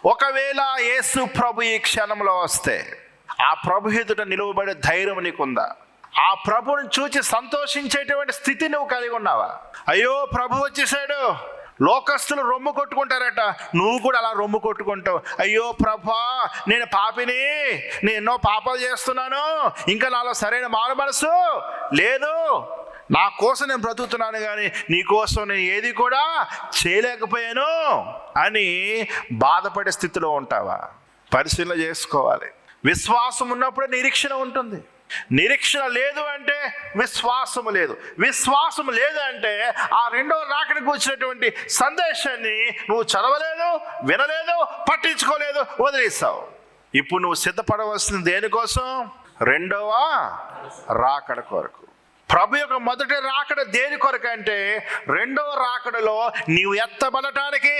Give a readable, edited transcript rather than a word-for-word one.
ఒకవేళ యేసు ప్రభు ఈ క్షణంలో వస్తే ఆ ప్రభు ఎదుట నిలువబడే ధైర్యం నీకుందా? ఆ ప్రభుని చూచి సంతోషించేటువంటి స్థితి నువ్వు కలిగి ఉన్నావా? అయ్యో ప్రభు వచ్చేసాడు, లోకస్తులు రొమ్ము కొట్టుకుంటారట, నువ్వు కూడా అలా రొమ్ము కొట్టుకుంటావు. అయ్యో ప్రభా, నేను పాపిని, నేను ఎన్నో పాపాలు చేస్తున్నాను, ఇంకా నాలో సరైన మారు మనసు లేదు, నా కోసం నేను బ్రతుకుతున్నాను కానీ నీ కోసం నేను ఏది కూడా చేయలేకపోయాను అని బాధపడే స్థితిలో ఉంటావా? పరిశీలన చేసుకోవాలి. విశ్వాసం ఉన్నప్పుడే నిరీక్షణ ఉంటుంది. నిరీక్షణ లేదు అంటే విశ్వాసము లేదు. విశ్వాసము లేదు అంటే ఆ రెండో రాకడికి వచ్చినటువంటి సందేశాన్ని నువ్వు చదవలేదు, వినలేదు, పట్టించుకోలేదు, వదిలేస్తావు. ఇప్పుడు నువ్వు సిద్ధపడవలసింది దేనికోసం? రెండవ రాకడ కొరకు. ప్రభు యొక్క మొదటి రాకడ దేని కొరకు అంటే రెండవ రాకడలో నీవు ఎత్తబడటానికి.